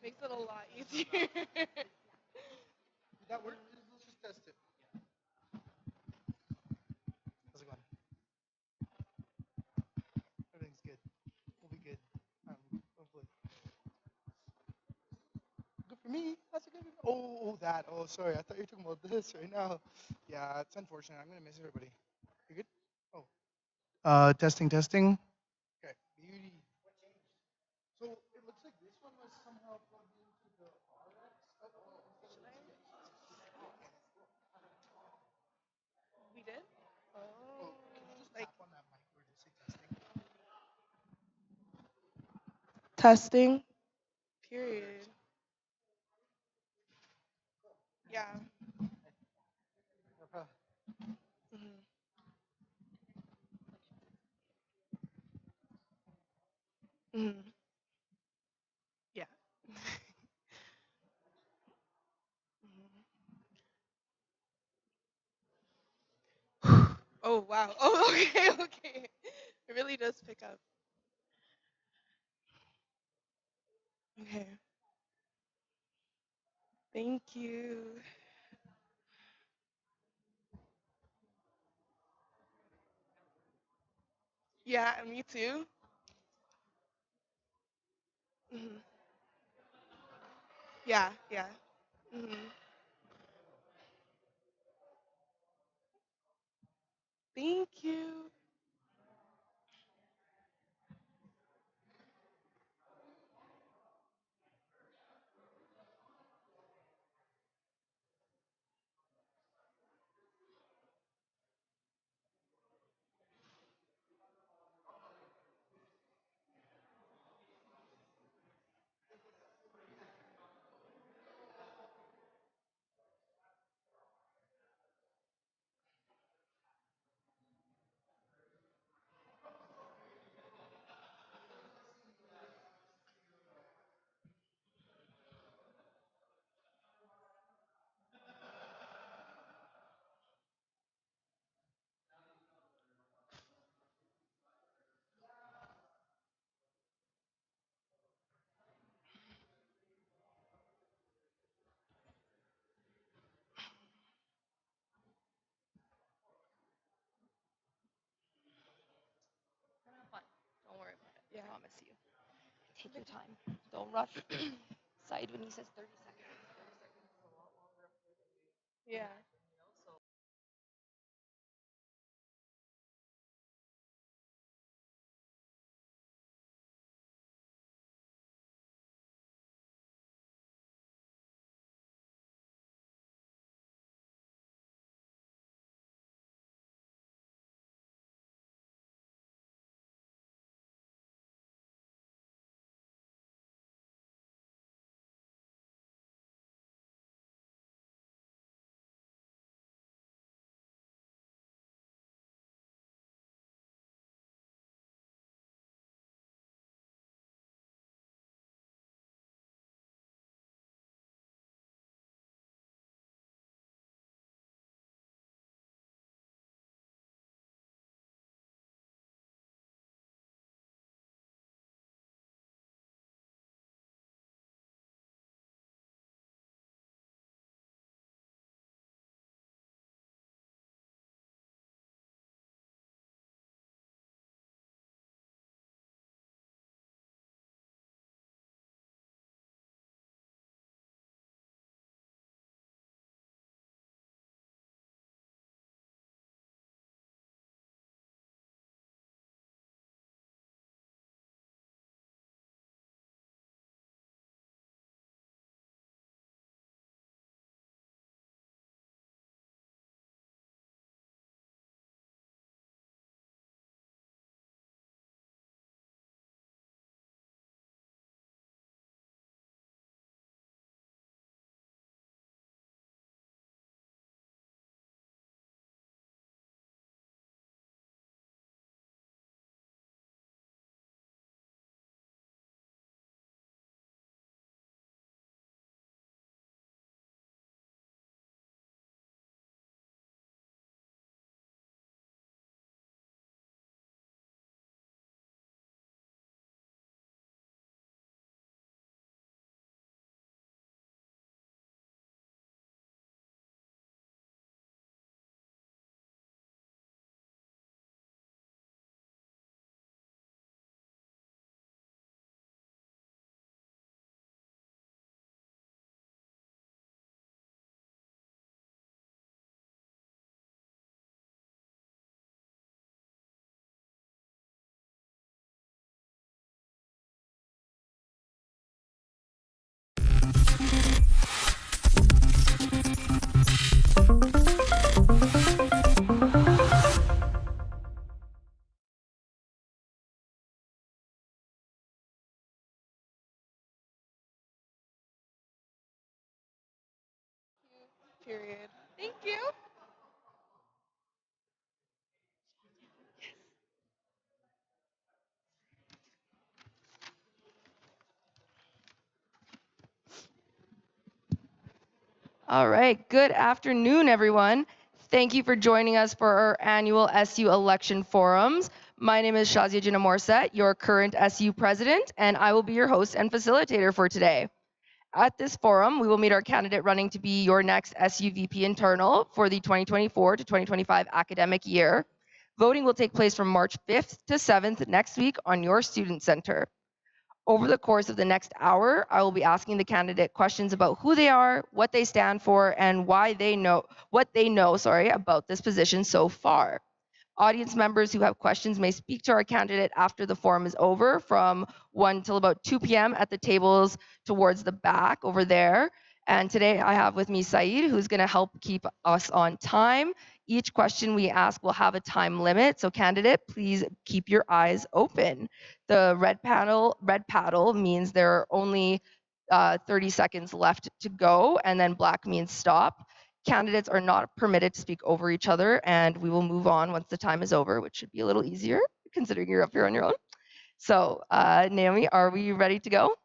Makes it a lot easier. That work? Let's just test it. How's it going? Everything's good. We'll be good. Hopefully. Good for me. That's a good. Oh, that. Oh, sorry. I thought you were talking about this right now. Yeah, it's unfortunate. I'm gonna miss everybody. You good? Oh. Testing, testing. Okay. Beauty. So it looks like this one was somehow plugged into the RX. We did? Oh, Oh, can you just like tap on that mic where it say testing? testing. Period. Yeah. No problem. Mhm. Mhm. Yeah. Mhm. Oh wow. Oh okay, okay. It really does pick up. Okay. Thank you. Yeah, me too. Mhm. Yeah, yeah. Mhm. Thank you. Have fun. Don't worry about it. Yeah. Promise you. Take your time. Don't rush. Side when he says 30 seconds. 30 seconds is a lot longer. Yeah. Period. Thank you. All right. Good afternoon, everyone. Thank you for joining us for our annual SU election forums. My name is Shaziah Jinnah Morsette, your current SU president, and I will be your host and facilitator for today. At this forum, we will meet our candidate running to be your next SU VP internal for the 2024 to 2025 academic year. Voting will take place from March 5th to 7th next week on your student center. Over the course of the next hour, I will be asking the candidate questions about who they are, what they stand for, and why they know about this position so far. Audience members who have questions may speak to our candidate after the forum is over from 1 till about 2 p.m. at the tables towards the back over there. And today I have with me Saeed, who's going to help keep us on time. Each question we ask will have a time limit, so candidate, please keep your eyes open. The red paddle means there are only 30 seconds left to go, and then black means stop. Candidates are not permitted to speak over each other, and we will move on once the time is over, which should be a little easier considering you're up here on your own. So, Naomi, are we ready to go?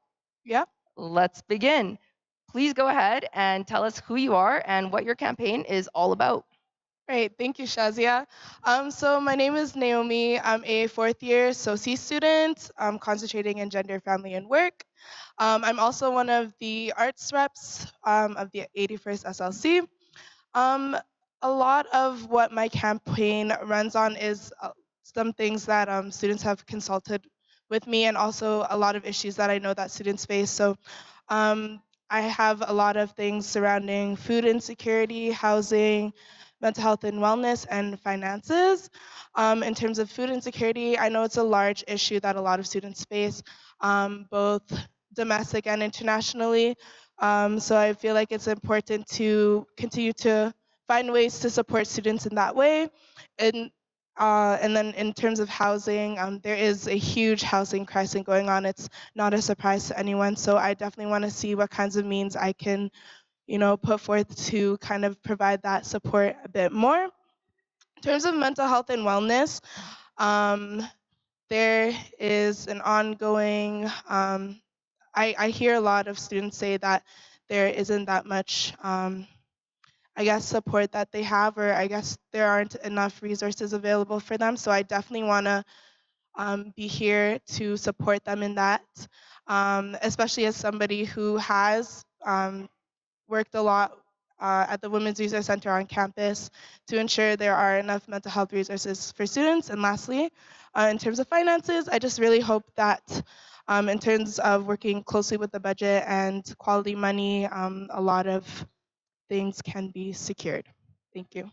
Yeah. Let's begin. Please go ahead and tell us who you are and what your campaign is all about. Great. Thank you, Shazia. So my name is Naomi. I'm a fourth year SOCI student, concentrating in gender, family, and work. I'm also one of the arts reps of the 81st SLC. Um, a lot of what my campaign runs on is some things that students have consulted with me, and also a lot of issues that I know that students face. So um, I have a lot of things surrounding food insecurity, housing, mental health and wellness, and finances. In terms of food insecurity, I know it's a large issue that a lot of students face, both domestic and internationally. So I feel like it's important to continue to find ways to support students in that way. And then in terms of housing, there is a huge housing crisis going on. It's not a surprise to anyone. So I definitely want to see what kinds of means I can, put forth to kind of provide that support a bit more. In terms of mental health and wellness, there is an ongoing, I hear a lot of students say that there isn't that much, I guess, support that they have, or I guess there aren't enough resources available for them. So I definitely want to be here to support them in that, especially as somebody who has worked a lot at the Women's Resource Center on campus to ensure there are enough mental health resources for students. And lastly, in terms of finances, I just really hope that in terms of working closely with the budget and quality money, a lot of things can be secured. Thank you.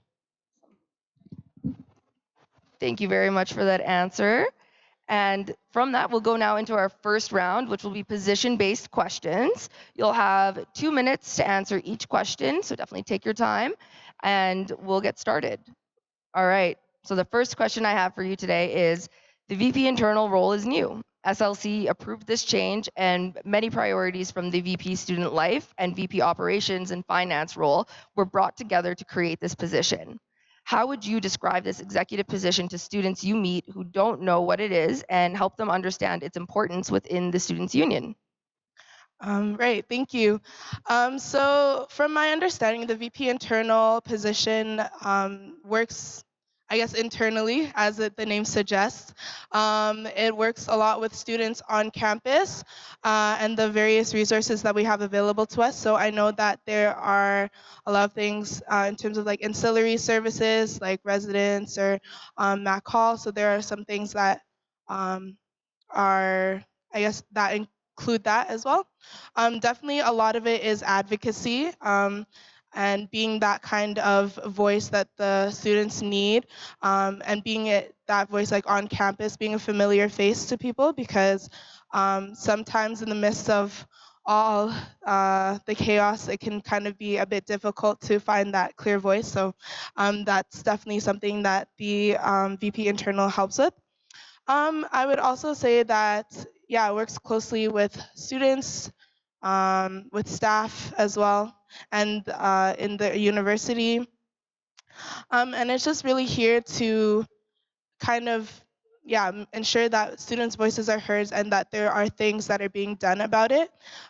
Thank you very much for that answer. And from that, we'll go now into our first round, which will be position-based questions. You'll have 2 minutes to answer each question, so definitely take your time, and we'll get started. All right, so the first question I have for you today is, the VP internal role is new. SLC approved this change, and many priorities from the VP student life and VP operations and finance role were brought together to create this position. How would you describe this executive position to students you meet who don't know what it is and help them understand its importance within the Students' Union? Right, thank you. So from my understanding, the VP internal position works, I guess, internally, as the name suggests. It works a lot with students on campus and the various resources that we have available to us. So I know that there are a lot of things in terms of like ancillary services, like residence or MAC Hall. So there are some things that are, I guess, that include that as well. Definitely a lot of it is advocacy and being that kind of voice that the students need, and being that voice like on campus, being a familiar face to people, because sometimes in the midst of all the chaos, it can kind of be a bit difficult to find that clear voice. So that's definitely something that the VP internal helps with. I would also say that, yeah, it works closely with students, with staff as well, and in the university. And it's just really here to kind of ensure that students' voices are heard and that there are things that are being done about it,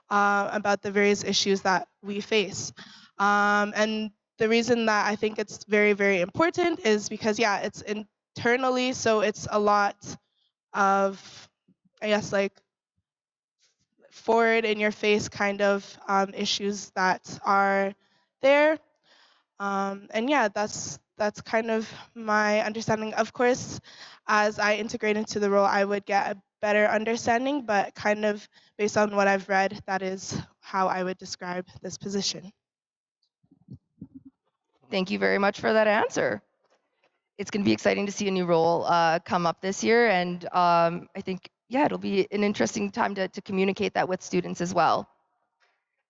about the various issues that we face. And the reason that I think it's very, very important is because, it's internally, so it's a lot of, I guess, like forward in your face kind of issues that are there. And that's kind of my understanding. Of course, as I integrate into the role, I would get a better understanding, but kind of based on what I've read, that is how I would describe this position. Thank you very much for that answer. It's going to be exciting to see a new role come up this year, and I think, it'll be an interesting time to communicate that with students as well.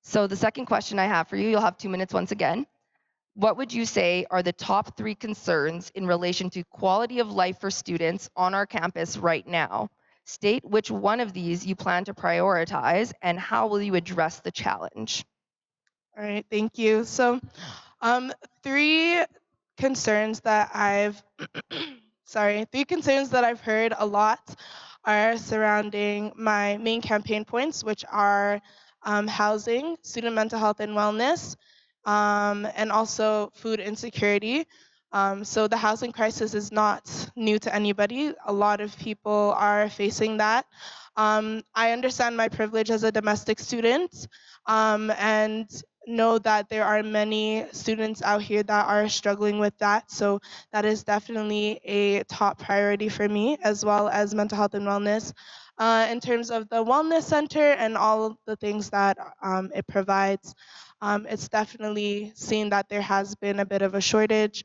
So the second question I have for you, you'll have 2 minutes once again. What would you say are the top 3 concerns in relation to quality of life for students on our campus right now? State which one of these you plan to prioritize and how will you address the challenge? All right, thank you. So, 3 concerns that I've three concerns that I've heard a lot are surrounding my main campaign points, which are housing, student mental health and wellness, and also food insecurity. So the housing crisis is not new to anybody. A lot of people are facing that. I understand my privilege as a domestic student, and know that there are many students out here that are struggling with that. So that is definitely a top priority for me, as well as mental health and wellness. In terms of the wellness center and all of the things that it provides, it's definitely seen that there has been a bit of a shortage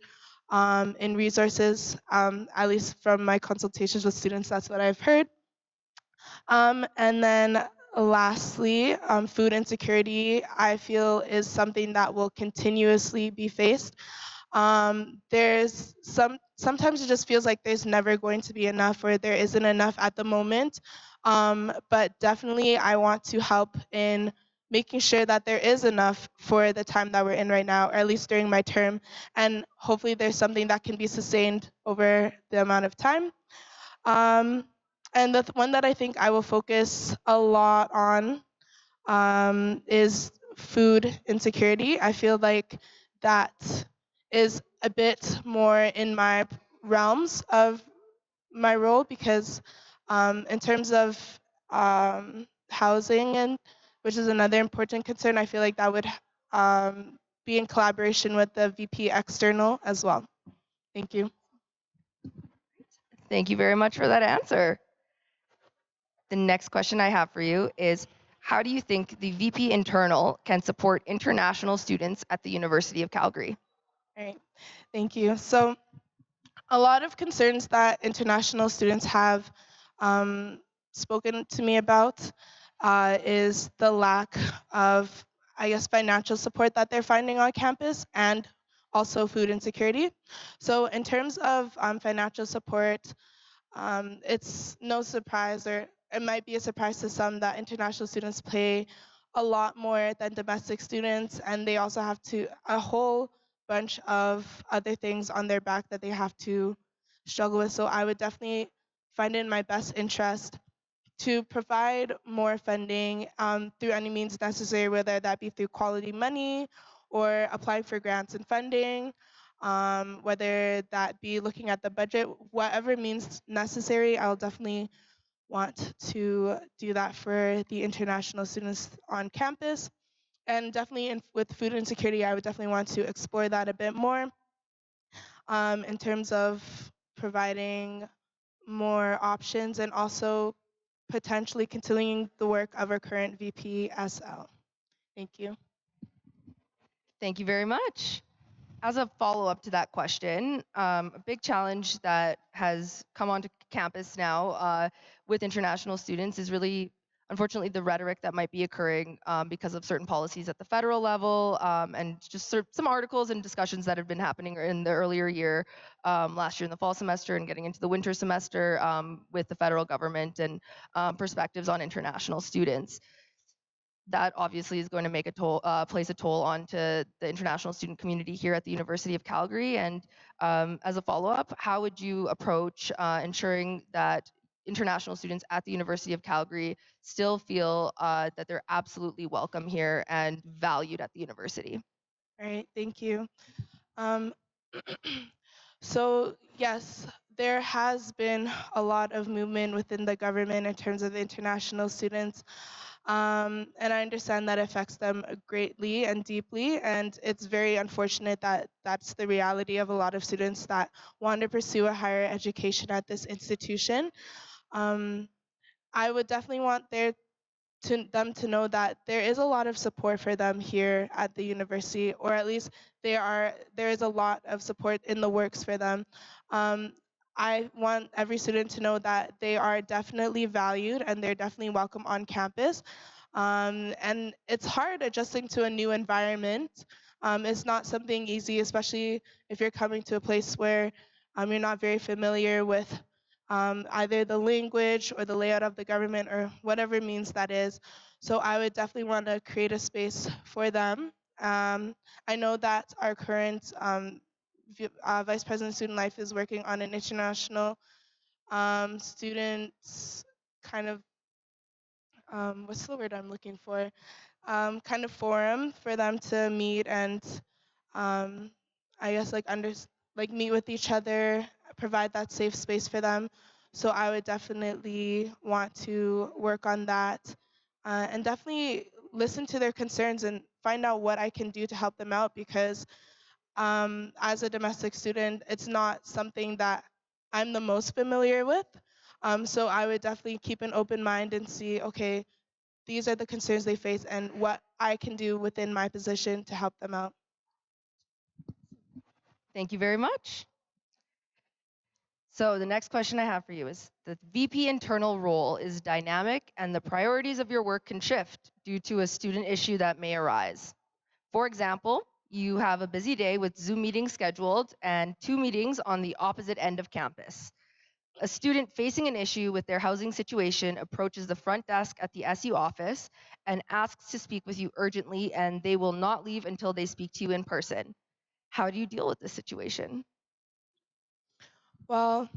in resources, at least from my consultations with students, that's what I've heard. And then lastly, food insecurity, I feel is something that will continuously be faced. There's sometimes it just feels like there's never going to be enough or there isn't enough at the moment. But definitely I want to help in making sure that there is enough for the time that we're in right now, or at least during my term. And hopefully there's something that can be sustained over the amount of time. And the one that I think I will focus a lot on is food insecurity. I feel like that is a bit more in my realms of my role because in terms of housing and which is another important concern, I feel like that would be in collaboration with the VP external as well. Thank you. Thank you very much for that answer. The next question I have for you is, how do you think the VP internal can support international students at the University of Calgary? All right, thank you. So a lot of concerns that international students have spoken to me about is the lack of, I guess, financial support that they're finding on campus and also food insecurity. So in terms of financial support, it's no surprise, or it might be a surprise to some, that international students pay a lot more than domestic students, and they also have to a whole bunch of other things on their back that they have to struggle with. So I would definitely find it in my best interest to provide more funding through any means necessary, whether that be through quality money or applying for grants and funding, whether that be looking at the budget, whatever means necessary, I'll definitely want to do that for the international students on campus. And definitely with food insecurity, I would definitely want to explore that a bit more in terms of providing more options and also potentially continuing the work of our current VP SL. Thank you. Thank you very much. As a follow-up to that question, a big challenge that has come onto campus now with international students is really, unfortunately, the rhetoric that might be occurring because of certain policies at the federal level and just some articles and discussions that have been happening in the earlier year, last year in the fall semester and getting into the winter semester with the federal government and perspectives on international students. that obviously is going to make a toll, place a toll onto the international student community here at the University of Calgary. And as a follow-up, how would you approach ensuring that international students at the University of Calgary still feel that they're absolutely welcome here and valued at the university? All right, thank you. Um, so yes, there has been a lot of movement within the government in terms of international students. And I understand that affects them greatly and deeply. And it's very unfortunate that that's the reality of a lot of students that want to pursue a higher education at this institution. Um, I would definitely want them to know that there is a lot of support for them here at the university, or at least there is a lot of support in the works for them. Um, I want every student to know that they are definitely valued and they're definitely welcome on campus. And it's hard adjusting to a new environment. It's not something easy, especially if you're coming to a place where you're not very familiar with either the language or the layout of the government or whatever means that is. So I would definitely want to create a space for them. I know that our current Vice President of Student Life is working on an international students kind of, what's the word I'm looking for? Kind of forum for them to meet and um, I guess like meet with each other, provide that safe space for them. So I would definitely want to work on that and definitely listen to their concerns and find out what I can do to help them out because as a domestic student, it's not something that I'm the most familiar with. So I would definitely keep an open mind and see, okay, these are the concerns they face and what I can do within my position to help them out. Thank you very much. So the next question I have for you is the VP internal role is dynamic and the priorities of your work can shift due to a student issue that may arise. For example, you have a busy day with Zoom meetings scheduled and 2 meetings on the opposite end of campus. A student facing an issue with their housing situation approaches the front desk at the SU office and asks to speak with you urgently, and they will not leave until they speak to you in person. How do you deal with this situation? Well,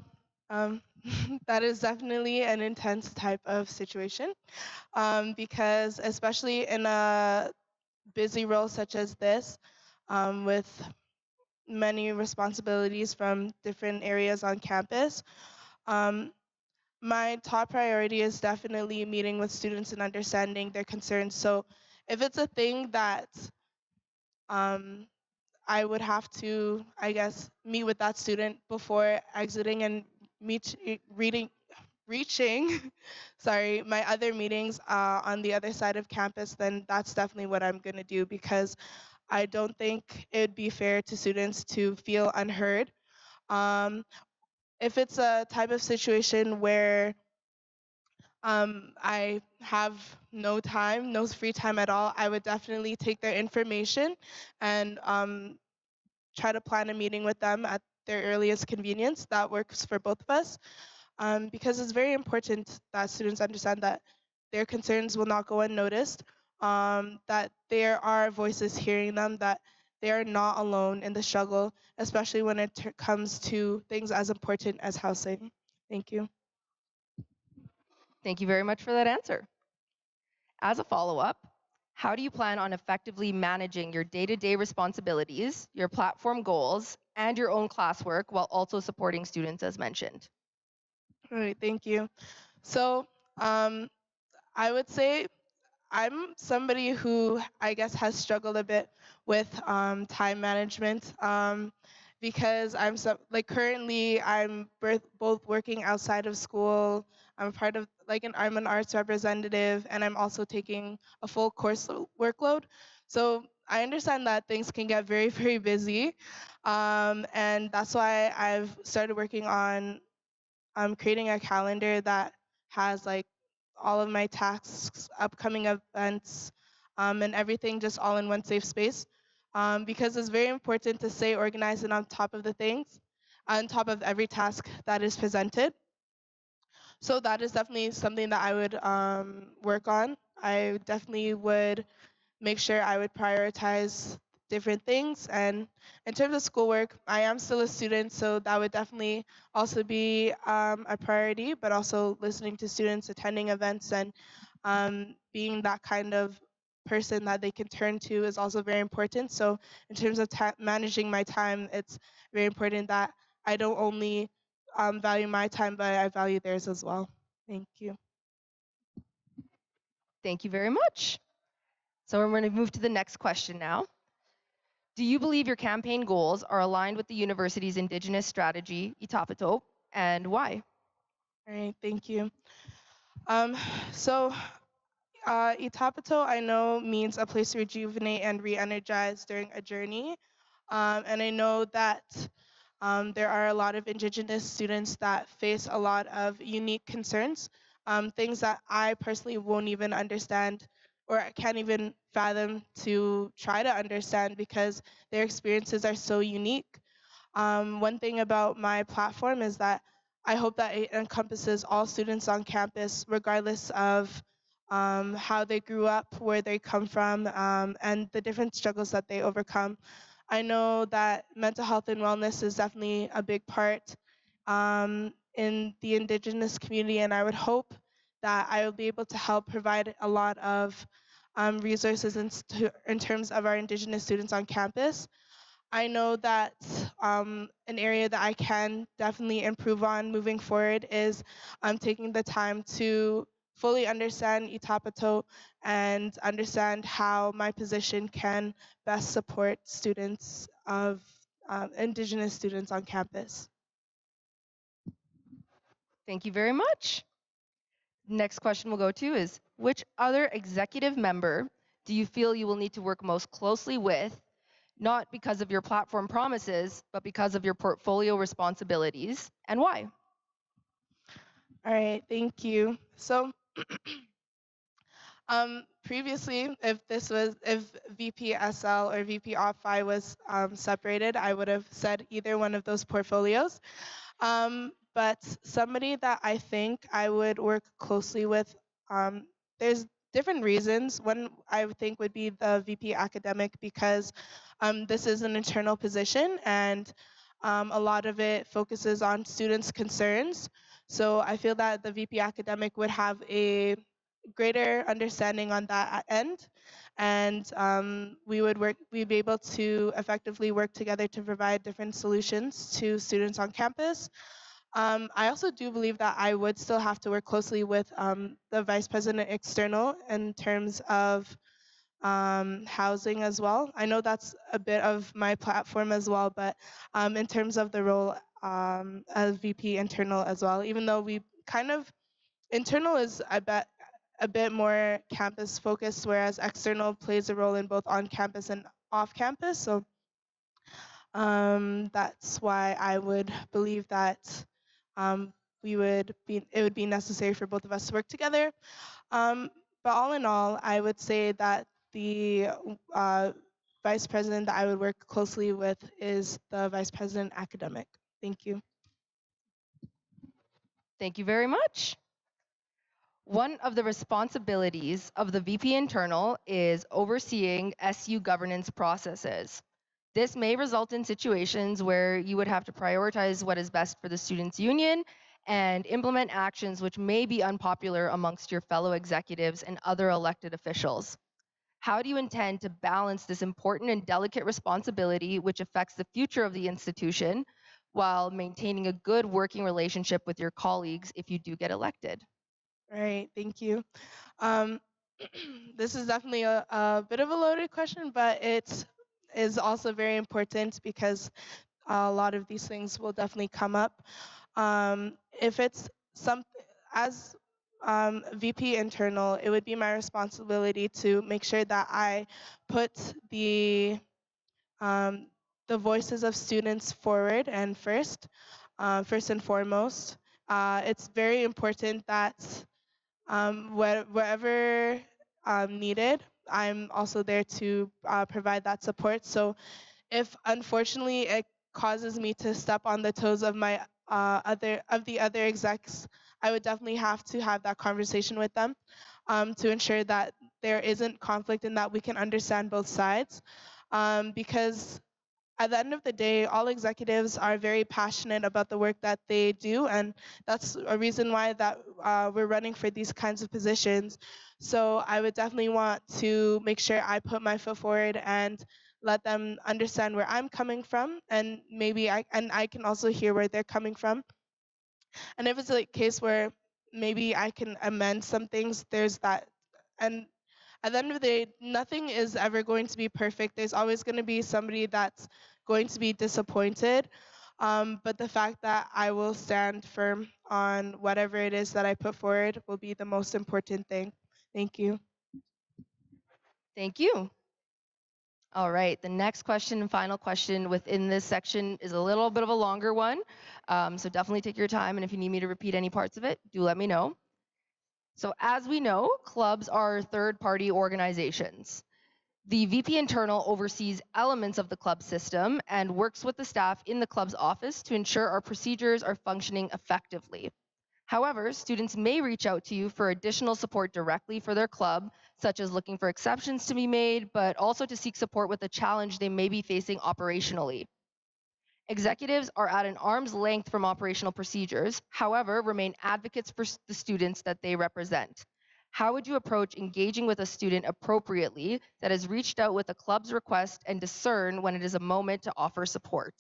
um, that is definitely an intense type of situation because, especially in a busy role such as this, with many responsibilities from different areas on campus, um, my top priority is definitely meeting with students and understanding their concerns. So, if it's a thing that um, I would have to, I guess, meet with that student before exiting and reaching, sorry, my other meetings on the other side of campus, then that's definitely what I'm going to do because I don't think it would be fair to students to feel unheard. Um, if it's a type of situation where I have no time, no free time at all, I would definitely take their information and try to plan a meeting with them at their earliest convenience. That works for both of us because it's very important that students understand that their concerns will not go unnoticed, that there are voices hearing them, that they are not alone in the struggle, especially when it comes to things as important as housing. Thank you. Thank you very much for that answer. As a follow-up, how do you plan on effectively managing your day-to-day responsibilities, your platform goals, and your own classwork while also supporting students as mentioned? All right, thank you. So um, I would say I'm somebody who I guess has struggled a bit with time management because like currently I'm both working outside of school. I'm part of I'm an arts representative and I'm also taking a full course workload. So I understand that things can get very very busy, and that's why I've started working on creating a calendar that has like all of my tasks, upcoming events, and everything just all in one safe space. Because it's very important to stay organized and on top of the things, on top of every task that is presented. So that is definitely something that I would work on. I definitely would make sure I would prioritize different things. And in terms of schoolwork, I am still a student, so that would definitely also be a priority, but also listening to students, attending events, and being that kind of person that they can turn to is also very important. So in terms of managing my time, it's very important that I don't only value my time, but I value theirs as well. Thank you. Thank you very much. So we're going to move to the next question now. Do you believe your campaign goals are aligned with the university's Indigenous strategy, Itapato, and why? All right, thank you. Um, so Itapato, I know, means a place to rejuvenate and re-energize during a journey. And I know that there are a lot of Indigenous students that face a lot of unique concerns, things that I personally won't even understand or I can't even fathom to try to understand because their experiences are so unique. One thing about my platform is that I hope that it encompasses all students on campus, regardless of how they grew up, where they come from, and the different struggles that they overcome. I know that mental health and wellness is definitely a big part in the Indigenous community, and I would hope that I will be able to help provide a lot of resources in terms of our Indigenous students on campus. I know that an area that I can definitely improve on moving forward is taking the time to fully understand Itapato and understand how my position can best support students of Indigenous students on campus. Thank you very much. Next question we'll go to is, which other executive member do you feel you will need to work most closely with, not because of your platform promises, but because of your portfolio responsibilities, and why? All right, thank you. So previously, if VPSL or VP OpFi was separated, I would have said either one of those portfolios. But somebody that I think I would work closely with, there's different reasons. One I would think would be the VP academic because this is an internal position and a lot of it focuses on students' concerns. So I feel that the VP academic would have a greater understanding on that end, and we'd be able to effectively work together to provide different solutions to students on campus. I also do believe that I would still have to work closely with the vice president external in terms of housing as well. I know that's a bit of my platform as well, but in terms of the role as VP internal as well, even though we kind of internal is I bet a bit more campus focused, whereas external plays a role in both on campus and off campus. So that's why I would believe that um, it would be necessary for both of us to work together. Um, but all in all, I would say that the vice president that I would work closely with is the vice president academic. Thank you. Thank you very much. One of the responsibilities of the VP internal is overseeing SU governance processes. This may result in situations where you would have to prioritize what is best for the students' union and implement actions which may be unpopular amongst your fellow executives and other elected officials. How do you intend to balance this important and delicate responsibility, which affects the future of the institution, while maintaining a good working relationship with your colleagues if you do get elected? All right, thank you. Um, this is definitely a bit of a loaded question, but it is also very important because a lot of these things will definitely come up. If it's something as VP internal, it would be my responsibility to make sure that I put the um, the voices of students forward and first and foremost. It's very important that wherever needed, I'm also there to provide that support. So if unfortunately it causes me to step on the toes of my the other execs, I would definitely have to have that conversation with them. to ensure that there isn't conflict and that we can understand both sides. Because at the end of the day, all executives are very passionate about the work that they do, and that's a reason why that we're running for these kinds of positions. So I would definitely want to make sure I put my foot forward and let them understand where I'm coming from, and maybe I can also hear where they're coming from. And if it's a case where maybe I can amend some things, there's that. And at the end of the day, nothing is ever going to be perfect. There's always going to be somebody that's going to be disappointed. But the fact that I will stand firm on whatever it is that I put forward will be the most important thing. Thank you. Thank you. All right, the next question and final question within this section is a little bit of a longer one. So definitely take your time, and if you need me to repeat any parts of it, do let me know. So as we know, clubs are third-party organizations. The VP Internal oversees elements of the club system and works with the staff in the club's office to ensure our procedures are functioning effectively. However, students may reach out to you for additional support directly for their club, such as looking for exceptions to be made, but also to seek support with a challenge they may be facing operationally. Executives are at an arm's length from operational procedures, however, remain advocates for the students that they represent. How would you approach engaging with a student appropriately that has reached out with a club's request and discern when it is a moment to offer support?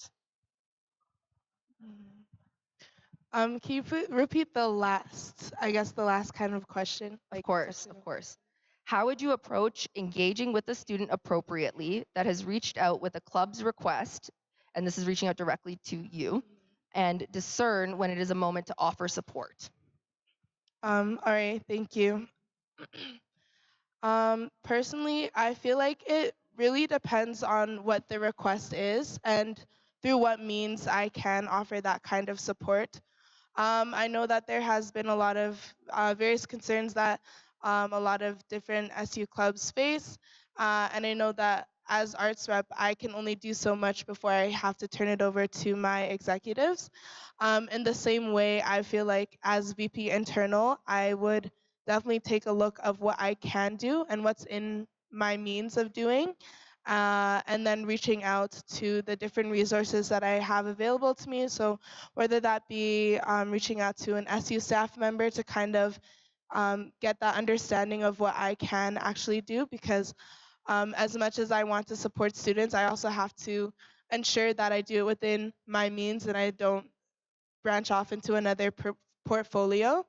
Can you repeat the last, I guess the last kind of question? Of Like course, section of course. How would you approach engaging with a student appropriately that has reached out with a club's request, and this is reaching out directly to you, and discern when it is a moment to offer support? All right, thank you. Personally, I feel like it really depends on what the request is and through what means I can offer that kind of support. I know that there has been a lot of various concerns that a lot of different SU clubs face, and I know that as arts rep, I can only do so much before I have to turn it over to my executives. In the same way, I feel like as VP internal, I would definitely take a look of what I can do and what's in my means of doing, and then reaching out to the different resources that I have available to me. So whether that be reaching out to an SU staff member to kind of get that understanding of what I can actually do, because as much as I want to support students, I also have to ensure that I do it within my means and I don't branch off into another portfolio.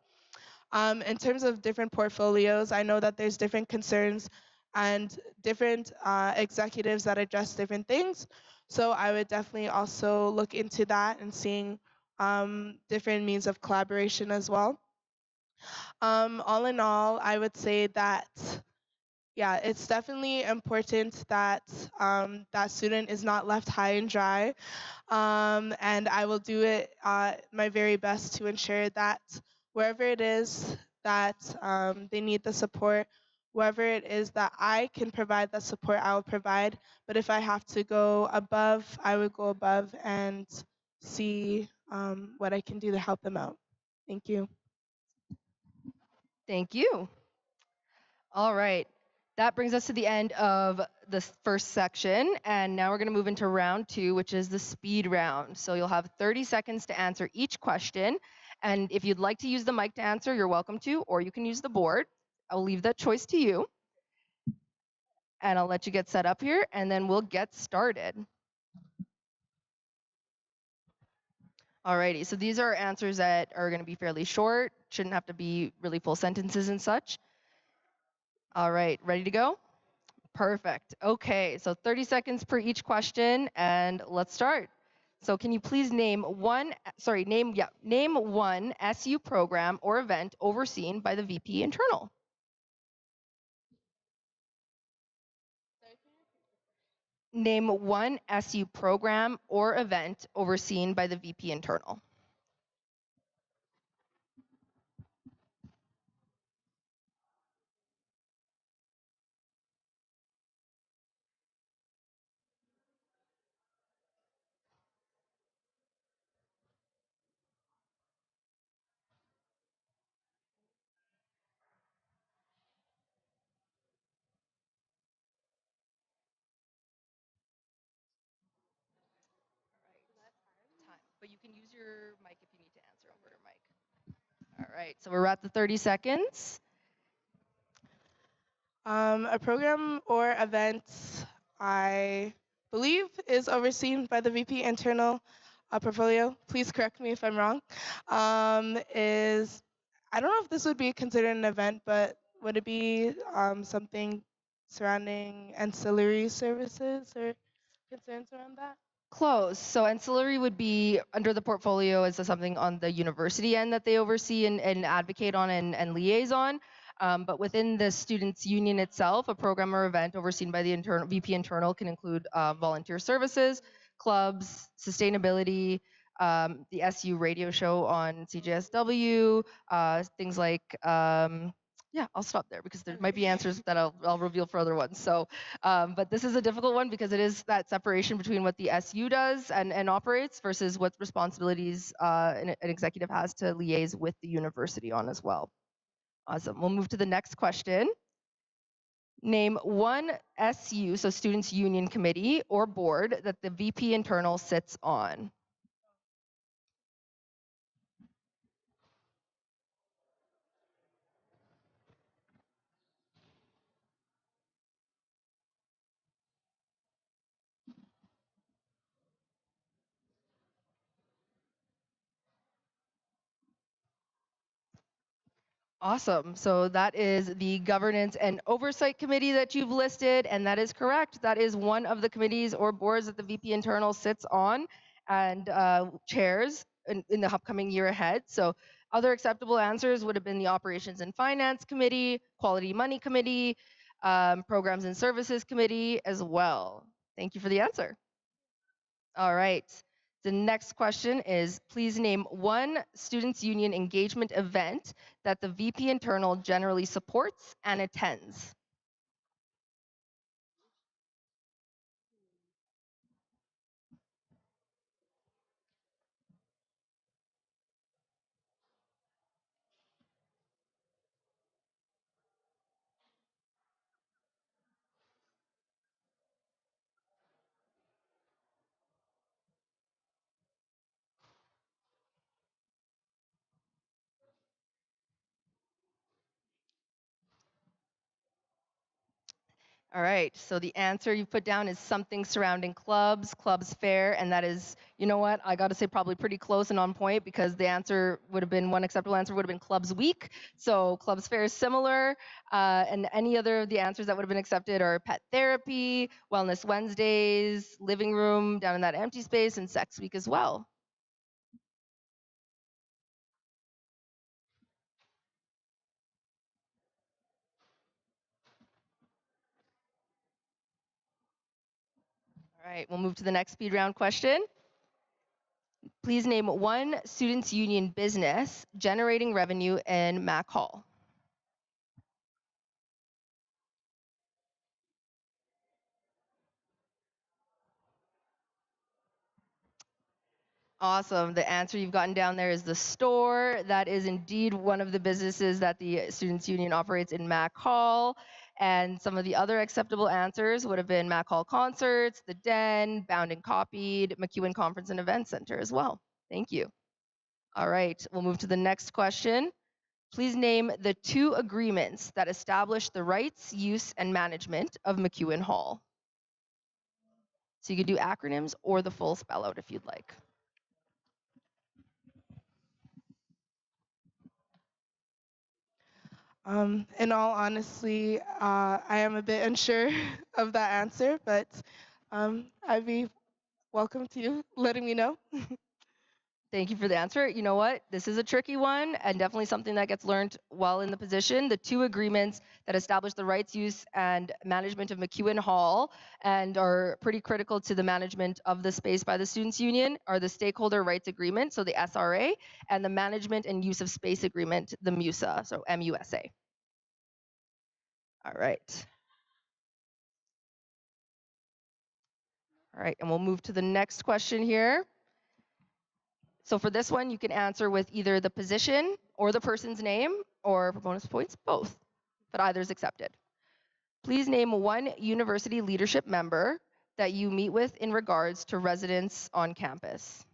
In terms of different portfolios, I know that there's different concerns and different executives that address different things. So I would definitely also look into that and seeing different means of collaboration as well. All in all, I would say that yeah, it's definitely important that that student is not left high and dry, and I will do it my very best to ensure that wherever it is that they need the support, wherever it is that I can provide that support, I will provide. But if I have to go above, I would go above and see what I can do to help them out. Thank you. Thank you. All right. That brings us to the end of the first section, and now we're going to move into round two, which is the speed round. So you'll have 30 seconds to answer each question, and if you'd like to use the mic to answer, you're welcome to, or you can use the board. I'll leave that choice to you, and I'll let you get set up here, and then we'll get started. Alrighty, so these are answers that are going to be fairly short, shouldn't have to be really full sentences and such. All right, ready to go? Perfect. Okay, so 30 seconds per each question, and let's start. So can you please name one SU program or event overseen by the VP Internal? Name one SU program or event overseen by the VP Internal. but you can use your mic if you need to answer over your mic. All right, so we're at the 30 seconds. A program or event I believe is overseen by the VP Internal Portfolio. Please correct me if I'm wrong. Is I don't know if this would be considered an event, but would it be something surrounding ancillary services or concerns around that? Close. So ancillary would be under the portfolio as something on the university end that they oversee and advocate on and liaison. But within the students' union itself, a program or event overseen by the internal VP internal can include volunteer services, clubs, sustainability, the SU radio show on CJSW, things like yeah, I'll stop there because there might be answers that I'll reveal for other ones. So, but this is a difficult one because it is that separation between what the SU does and operates versus what responsibilities an executive has to liaise with the university on as well. Awesome. We'll move to the next question. Name one SU, so Students Union Committee or board that the VP internal sits on. Awesome. So that is the Governance and Oversight Committee that you've listed, and that is correct. That is one of the committees or boards that the VP Internal sits on and chairs in the upcoming year ahead. So other acceptable answers would have been the Operations and Finance Committee, Quality Money Committee, Programs and Services Committee as well. Thank you for the answer. All right. The next question is, please name one Students' Union engagement event that the VP Internal generally supports and attends. All right, so the answer you put down is something surrounding clubs, clubs fair, and that is, you know what, I got to say probably pretty close and on point because the answer would have been, one acceptable answer would have been clubs week. So clubs fair is similar, and any other of the answers that would have been accepted are pet therapy, wellness Wednesdays, living room down in that empty space, and sex week as well. All right, we'll move to the next speed round question. Please name one Students' Union business generating revenue in Mac Hall. Awesome. The answer you've gotten down there is the store. That is indeed one of the businesses that the Students' Union operates in Mac Hall. And some of the other acceptable answers would have been Mac Hall Concerts, The Den, Bound and Copied, McEwen Conference and Event Center as well. Thank you. All right, we'll move to the next question. Please name the two agreements that establish the rights, use, and management of McEwen Hall. So you could do acronyms or the full spell out if you'd like. In all honesty, I am a bit unsure of that answer, but I'd be welcome to you letting me know. Thank you for the answer. You know what? This is a tricky one and definitely something that gets learned while in the position. The two agreements that establish the rights, use, and management of McEwen Hall and are pretty critical to the management of the space by the Students' Union are the Stakeholder Rights Agreement, so the SRA, and the Management and Use of Space Agreement, the MUSA, so MUSA. All right. All right, and we'll move to the next question here. So for this one, you can answer with either the position or the person's name, or for bonus points, both, but either is accepted. Please name one university leadership member that you meet with in regards to residents on campus.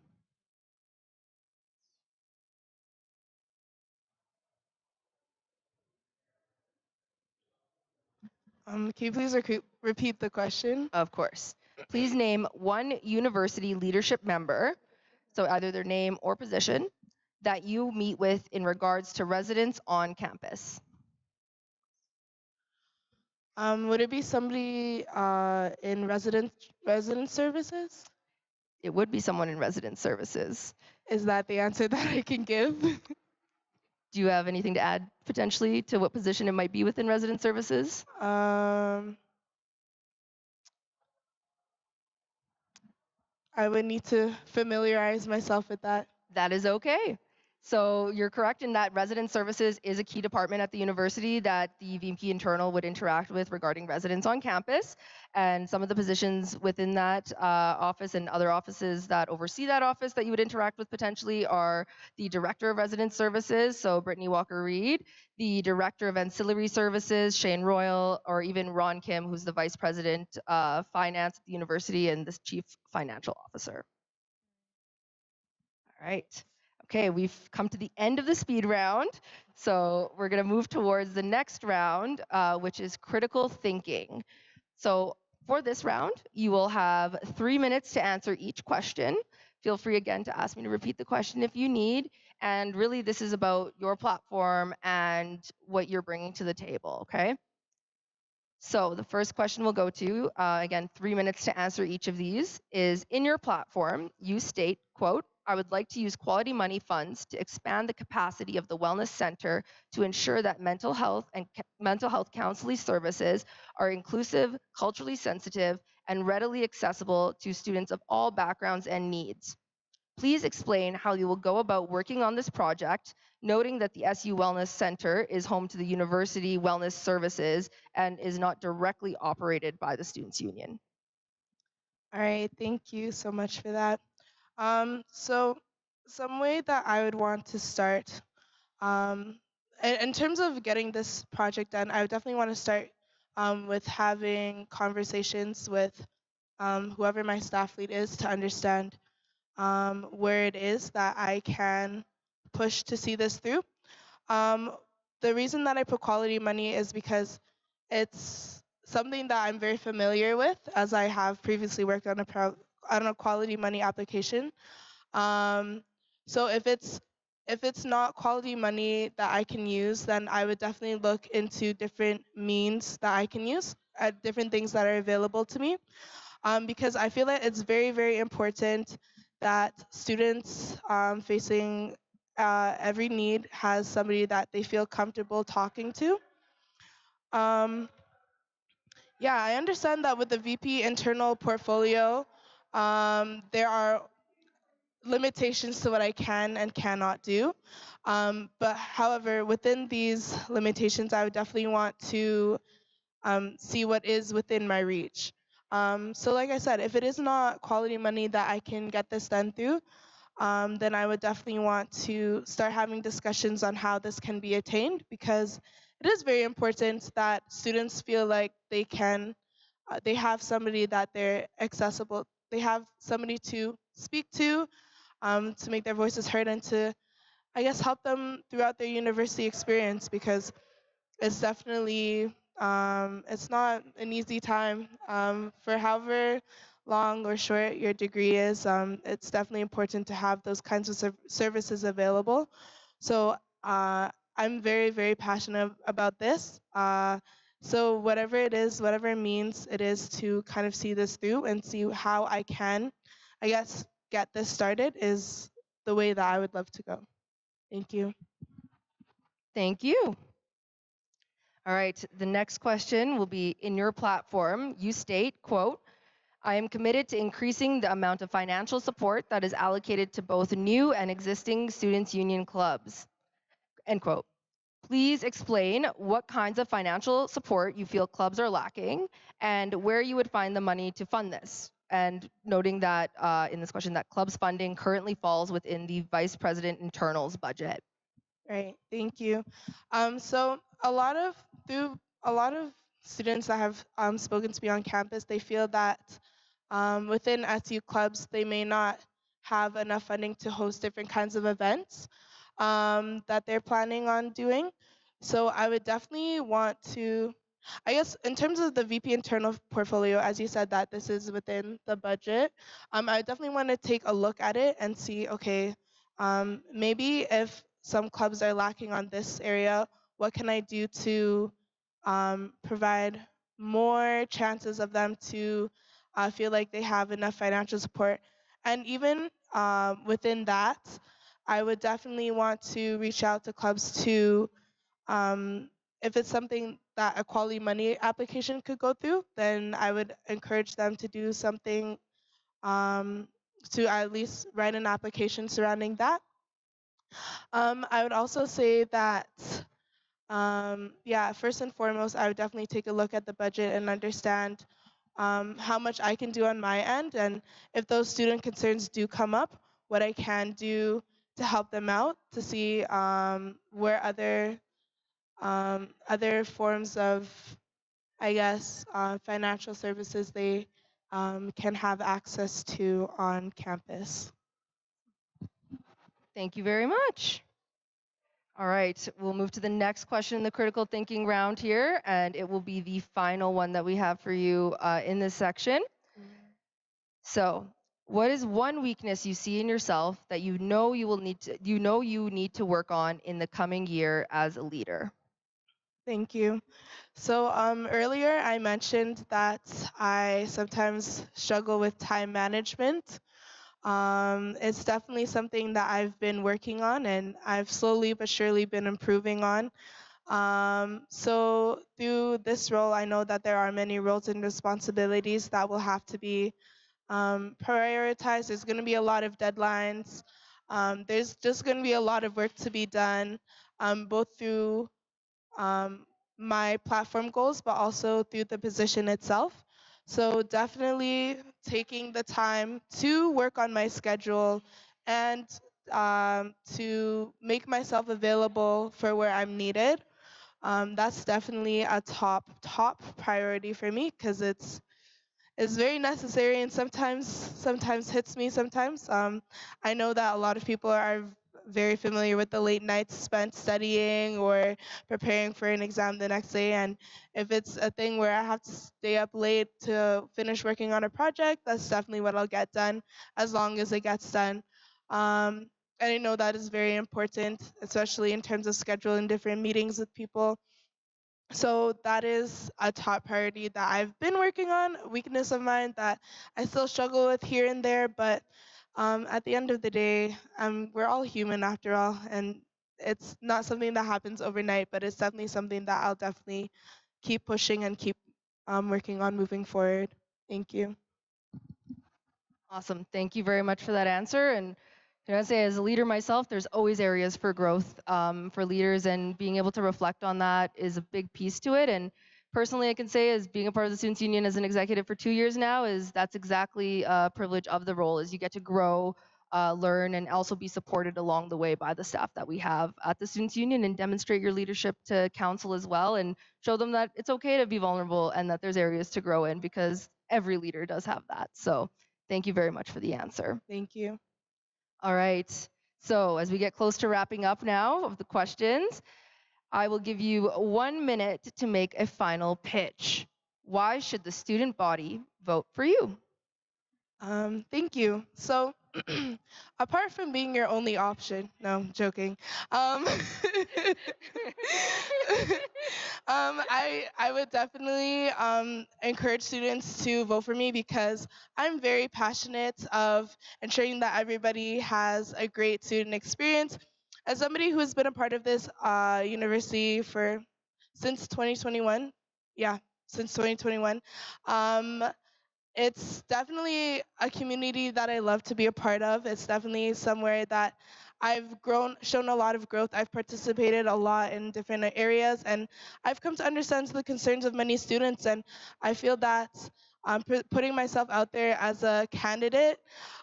Can you please repeat the question? Of course. Please name one university leadership member, so either their name or position, that you meet with in regards to residents on campus. Would it be somebody in resident services? It would be someone in resident services. Is that the answer that I can give? Do you have anything to add potentially to what position it might be within resident services? I would need to familiarize myself with that. That is okay. So you're correct in that resident services is a key department at the university that the VP internal would interact with regarding residents on campus. And some of the positions within that office and other offices that oversee that office that you would interact with potentially are the director of resident services, so Brittany Walker-Reed, the director of ancillary services, Shane Royal, or even Ron Kim, who's the vice president of finance at the university and the chief financial officer. All right. Okay, we've come to the end of the speed round. So we're going to move towards the next round, which is critical thinking. So for this round, you will have 3 minutes to answer each question. Feel free again to ask me to repeat the question if you need. And really, this is about your platform and what you're bringing to the table, okay? So the first question we'll go to, again, 3 minutes to answer each of these, is in your platform, you state, quote, I would like to use quality money funds to expand the capacity of the Wellness Center to ensure that mental health and mental health counseling services are inclusive, culturally sensitive, and readily accessible to students of all backgrounds and needs. Please explain how you will go about working on this project, noting that the SU Wellness Center is home to the University Wellness Services and is not directly operated by the Students' Union. All right, thank you so much for that. So some way that I would want to start, in terms of getting this project done, I would definitely want to start with having conversations with whoever my staff lead is to understand where it is that I can push to see this through. The reason that I put quality money is because it's something that I'm very familiar with, as I have previously worked on a quality money application. So if it's not quality money that I can use, then I would definitely look into different means that I can use, different things that are available to me, because I feel that it's very, very important that students facing every need has somebody that they feel comfortable talking to. Yeah, I understand that with the VP internal portfolio, there are limitations to what I can and cannot do. But however, within these limitations, I would definitely want to see what is within my reach. So like I said, if it is not quality money that I can get this done through, then I would definitely want to start having discussions on how this can be attained, because it is very important that students feel like they can, they have somebody that they're accessible, they have somebody to speak to make their voices heard and to, I guess, help them throughout their university experience, because it's definitely, it's not an easy time. For however long or short your degree is, it's definitely important to have those kinds of services available. So I'm very, very passionate about this. So whatever it is, whatever means it is to kind of see this through and see how I can, I guess, get this started is the way that I would love to go. Thank you. Thank you. All right, the next question will be in your platform. You state, quote, I am committed to increasing the amount of financial support that is allocated to both new and existing students' union clubs, end quote. Please explain what kinds of financial support you feel clubs are lacking and where you would find the money to fund this. And noting that in this question that clubs funding currently falls within the Vice President Internal's budget. Right, thank you. So a lot of students that have spoken to me on campus, they feel that within SU clubs, they may not have enough funding to host different kinds of events that they're planning on doing. So I would definitely want to I guess in terms of the VP internal portfolio, as you said that this is within the budget, I definitely want to take a look at it and see, okay, maybe if some clubs are lacking on this area, what can I do to provide more chances of them to feel like they have enough financial support. And even within that, I would definitely want to reach out to clubs to um, if it's something that a quality money application could go through, then I would encourage them to do something um, to at least write an application surrounding that. I would also say that, yeah, first and foremost, I would definitely take a look at the budget and understand how much I can do on my end, and if those student concerns do come up, what I can do to help them out to see where other forms of, I guess, financial services they can have access to on campus. Thank you very much. All right, we'll move to the next question in the critical thinking round here, and it will be the final one that we have for you in this section. So, what is one weakness you see in yourself that you know you need to work on in the coming year as a leader? Thank you. So earlier I mentioned that I sometimes struggle with time management. It's definitely something that I've been working on and I've slowly but surely been improving on. So through this role, I know that there are many roles and responsibilities that will have to be prioritized. There's going to be a lot of deadlines. There's just going to be a lot of work to be done, both through um, my platform goals, but also through the position itself. So definitely taking the time to work on my schedule and to make myself available for where I'm needed. That's definitely a top priority for me because it's very necessary and sometimes hits me sometimes. I know that a lot of people are very familiar with the late nights spent studying or preparing for an exam the next day, and if it's a thing where I have to stay up late to finish working on a project, that's definitely what I'll get done as long as it gets done. And I know that is very important, especially in terms of scheduling different meetings with people. So that is a top priority that I've been working on, a weakness of mine that I still struggle with here and there, but at the end of the day, we're all human after all, and it's not something that happens overnight, but it's definitely something that I'll definitely keep pushing and keep working on moving forward. Thank you. Awesome. Thank you very much for that answer. And can I say, as a leader myself, there's always areas for growth for leaders, and being able to reflect on that is a big piece to it. And personally, I can say, as being a part of the Students Union as an executive for 2 years now, is that's exactly a privilege of the role. Is you get to grow, learn, and also be supported along the way by the staff that we have at the Students Union, and demonstrate your leadership to council as well, and show them that it's okay to be vulnerable and that there's areas to grow in, because every leader does have that. So thank you very much for the answer. Thank you. All right. So as we get close to wrapping up now of the questions, I will give you 1 minute to make a final pitch. Why should the student body vote for you? Thank you. So, apart from being your only option, no, I'm joking. I would definitely encourage students to vote for me because I'm very passionate of ensuring that everybody has a great student experience. As somebody who's been a part of this university for since 2021, yeah, since 2021. It's definitely a community that I love to be a part of. It's definitely somewhere that shown a lot of growth. I've participated a lot in different areas, and I've come to understand the concerns of many students. And I feel that putting myself out there as a candidate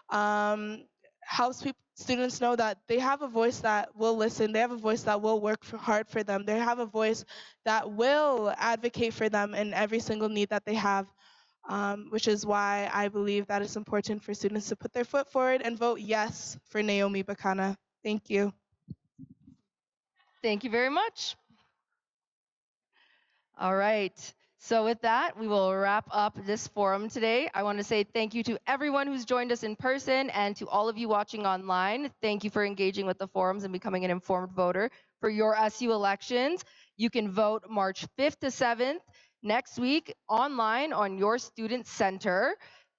um, helps students know that they have a voice that will listen. They have a voice that will work hard for them. They have a voice that will advocate for them in every single need that they have. Which is why I believe that it's important for students to put their foot forward and vote yes for Naomie Bakana. Thank you. Thank you very much. All right. So with that, we will wrap up this forum today. I want to say thank you to everyone who's joined us in person and to all of you watching online. Thank you for engaging with the forums and becoming an informed voter for your SU elections. You can vote March 5th to 7th next week online on your student center.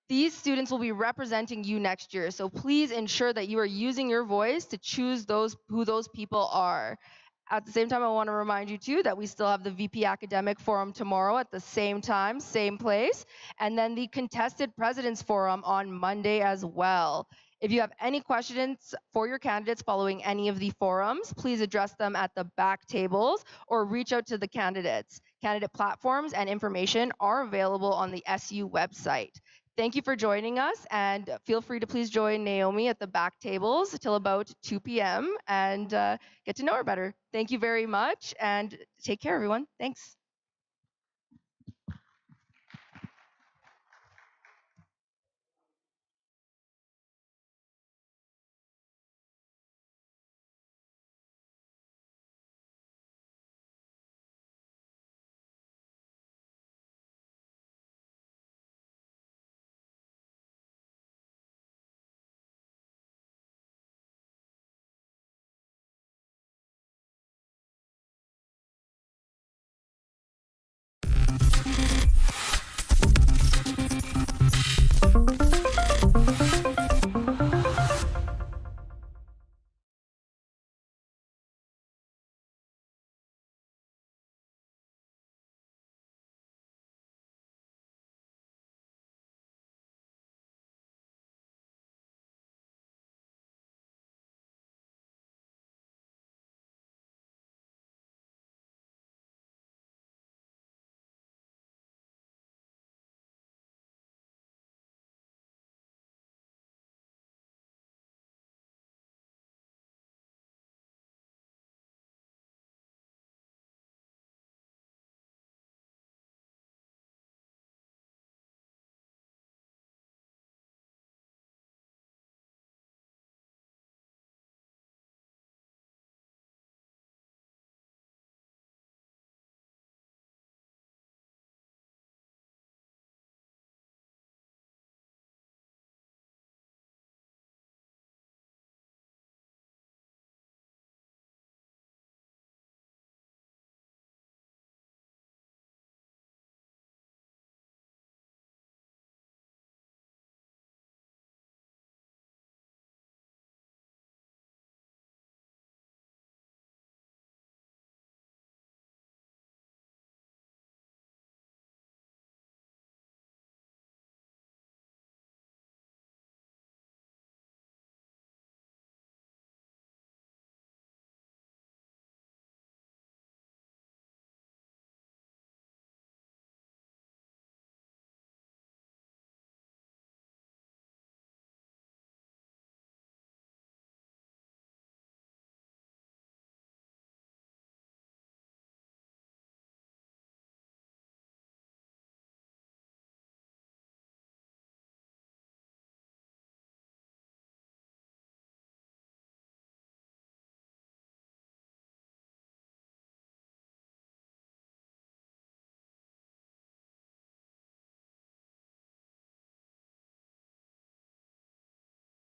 These students will be representing you next year. So please ensure that you are using your voice to choose who those people are. At the same time, I want to remind you too that we still have the VP Academic Forum tomorrow at the same time, same place, and then the Contested Presidents Forum on Monday as well. If you have any questions for your candidates following any of the forums, please address them at the back tables or reach out to the candidates. Candidate platforms and information are available on the SU website. Thank you for joining us, and feel free to please join Naomie at the back tables till about 2 p.m. and get to know her better. Thank you very much, and take care, everyone. Thanks.